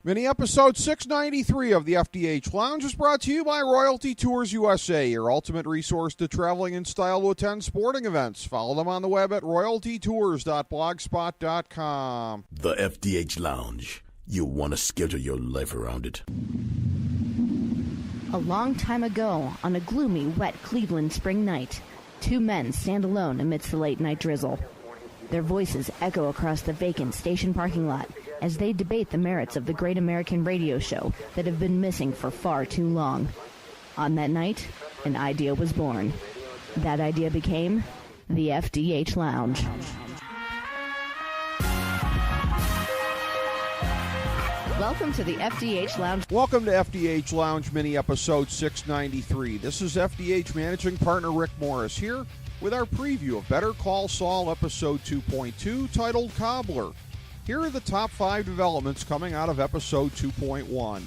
Mini episode 693 of the FDH Lounge is brought to you by Royalty Tours USA, your ultimate resource to traveling in style to attend sporting events. Follow them on the web at royaltytours.blogspot.com. The FDH Lounge. You want to schedule your life around it. A long time ago, on a gloomy, wet Cleveland spring night, two men stand alone amidst the late-night drizzle. Their voices echo across the vacant station parking lot as they debate the merits of the great American radio show that have been missing for far too long. On that night, an idea was born. That idea became the FDH Lounge. Welcome to the FDH Lounge. Welcome to FDH Lounge mini episode 693. This is FDH managing partner Rick Morris here with our preview of Better Call Saul episode 2.2 titled Cobbler. Here are the top 5 developments coming out of episode 2.1.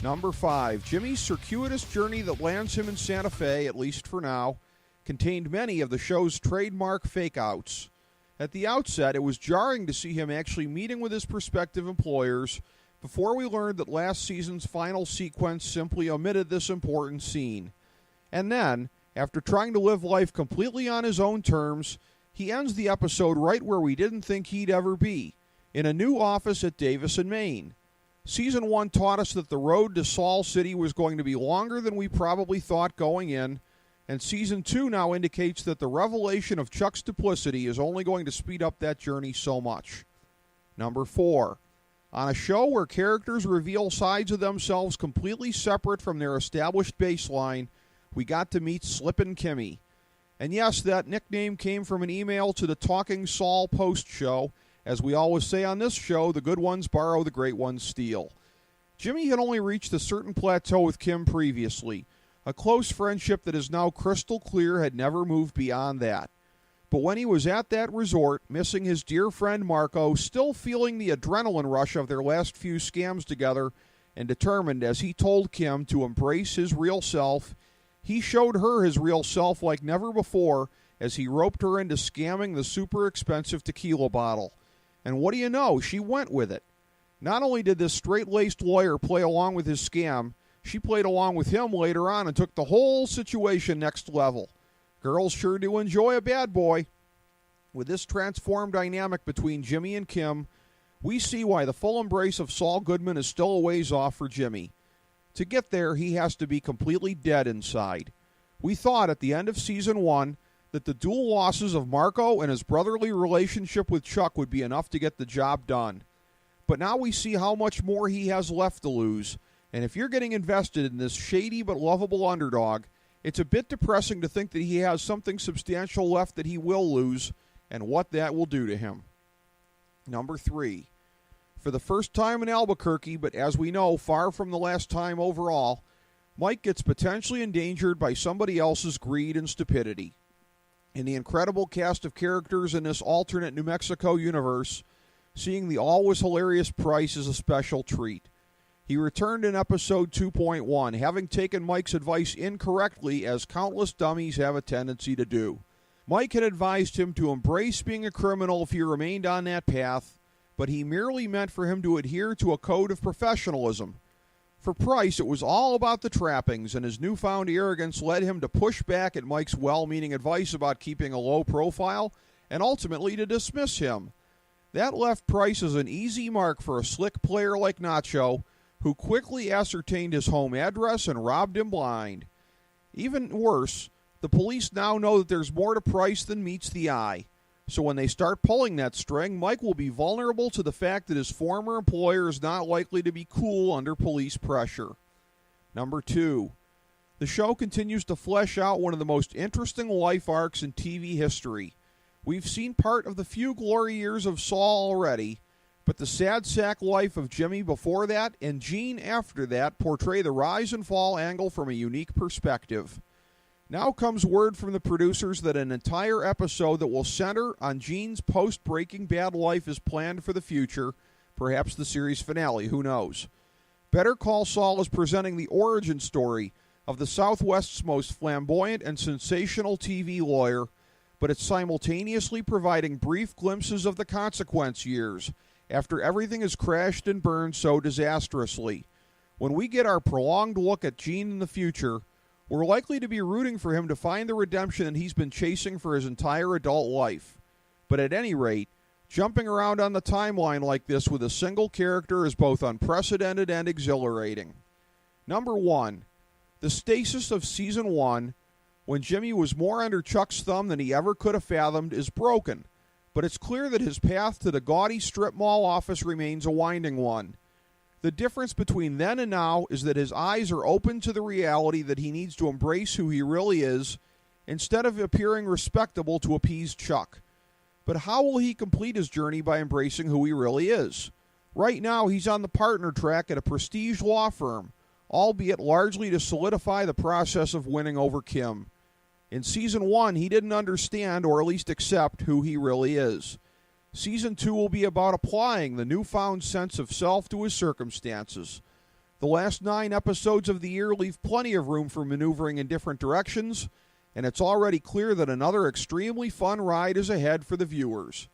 Number 5, Jimmy's circuitous journey that lands him in Santa Fe, at least for now, contained many of the show's trademark fake-outs. At the outset, it was jarring to see him actually meeting with his prospective employers before we learned that last season's final sequence simply omitted this important scene. And then, after trying to live life completely on his own terms, he ends the episode right where we didn't think he'd ever be, in a new office at Davis and Maine. Season 1 taught us that the road to Saul City was going to be longer than we probably thought going in, and Season 2 now indicates that the revelation of Chuck's duplicity is only going to speed up that journey so much. Number 4. On a show where characters reveal sides of themselves completely separate from their established baseline, we got to meet Slippin' Kimmy. And yes, that nickname came from an email to the Talking Saul Post show. As we always say on this show, the good ones borrow, the great ones steal. Jimmy had only reached a certain plateau with Kim previously. A close friendship that is now crystal clear had never moved beyond that. But when he was at that resort, missing his dear friend Marco, still feeling the adrenaline rush of their last few scams together, and determined, as he told Kim, to embrace his real self, he showed her his real self like never before as he roped her into scamming the super expensive tequila bottle. And what do you know? She went with it. Not only did this straight-laced lawyer play along with his scam, she played along with him later on and took the whole situation next level. Girls sure do enjoy a bad boy. With this transformed dynamic between Jimmy and Kim, we see why the full embrace of Saul Goodman is still a ways off for Jimmy. To get there, he has to be completely dead inside. We thought at the end of Season 1 that the dual losses of Marco and his brotherly relationship with Chuck would be enough to get the job done. But now we see how much more he has left to lose, and if you're getting invested in this shady but lovable underdog, it's a bit depressing to think that he has something substantial left that he will lose, and what that will do to him. Number 3. For the first time in Albuquerque, but as we know, far from the last time overall, Mike gets potentially endangered by somebody else's greed and stupidity. In the incredible cast of characters in this alternate New Mexico universe, seeing the always hilarious Price is a special treat. He returned in episode 2.1, having taken Mike's advice incorrectly, as countless dummies have a tendency to do. Mike had advised him to embrace being a criminal if he remained on that path, but he merely meant for him to adhere to a code of professionalism. For Price, it was all about the trappings, and his newfound arrogance led him to push back at Mike's well-meaning advice about keeping a low profile, and ultimately to dismiss him. That left Price as an easy mark for a slick player like Nacho, who quickly ascertained his home address and robbed him blind. Even worse, the police now know that there's more to Price than meets the eye. So when they start pulling that string, Mike will be vulnerable to the fact that his former employer is not likely to be cool under police pressure. Number 2. The show continues to flesh out one of the most interesting life arcs in TV history. We've seen part of the few glory years of Saul already, but the sad sack life of Jimmy before that and Gene after that portray the rise and fall angle from a unique perspective. Now comes word from the producers that an entire episode that will center on Gene's post-Breaking Bad life is planned for the future, perhaps the series finale, who knows. Better Call Saul is presenting the origin story of the Southwest's most flamboyant and sensational TV lawyer, but it's simultaneously providing brief glimpses of the consequence years after everything has crashed and burned so disastrously. When we get our prolonged look at Gene in the future, we're likely to be rooting for him to find the redemption that he's been chasing for his entire adult life. But at any rate, jumping around on the timeline like this with a single character is both unprecedented and exhilarating. Number 1, the stasis of Season 1, when Jimmy was more under Chuck's thumb than he ever could have fathomed, is broken, but it's clear that his path to the gaudy strip mall office remains a winding one. The difference between then and now is that his eyes are open to the reality that he needs to embrace who he really is, instead of appearing respectable to appease Chuck. But how will he complete his journey by embracing who he really is? Right now, he's on the partner track at a prestige law firm, albeit largely to solidify the process of winning over Kim. In Season 1, he didn't understand, or at least accept, who he really is. Season 2 will be about applying the newfound sense of self to his circumstances. The last 9 episodes of the year leave plenty of room for maneuvering in different directions, and it's already clear that another extremely fun ride is ahead for the viewers.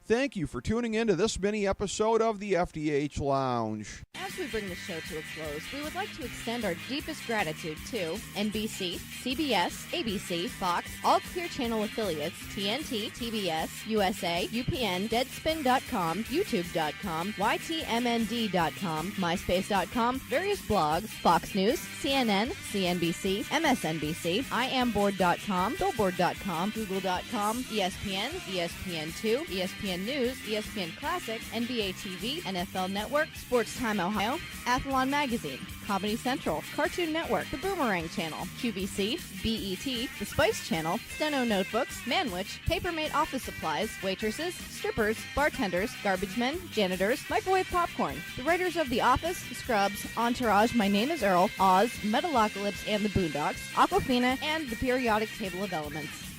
Thank you for tuning in to this mini-episode of the FDH Lounge. As we bring the show to a close, we would like to extend our deepest gratitude to NBC, CBS, ABC, Fox, all Clear Channel affiliates, TNT, TBS, USA, UPN, Deadspin.com, YouTube.com, YTMND.com, MySpace.com, various blogs, Fox News, CNN, CNBC, MSNBC, IamBoard.com, Billboard.com, Google.com, ESPN, ESPN2, ESPN News, ESPN Classic, NBA TV, NFL Network, Sports Time Ohio, Athlon Magazine, Comedy Central, Cartoon Network, The Boomerang Channel, QVC, BET, The Spice Channel, Steno Notebooks, Manwich, Papermate Office Supplies, waitresses, strippers, bartenders, garbage men, janitors, microwave popcorn, the writers of The Office, Scrubs, Entourage, My Name is Earl, Oz, Metalocalypse and the Boondocks, Aquafina, and the Periodic Table of Elements.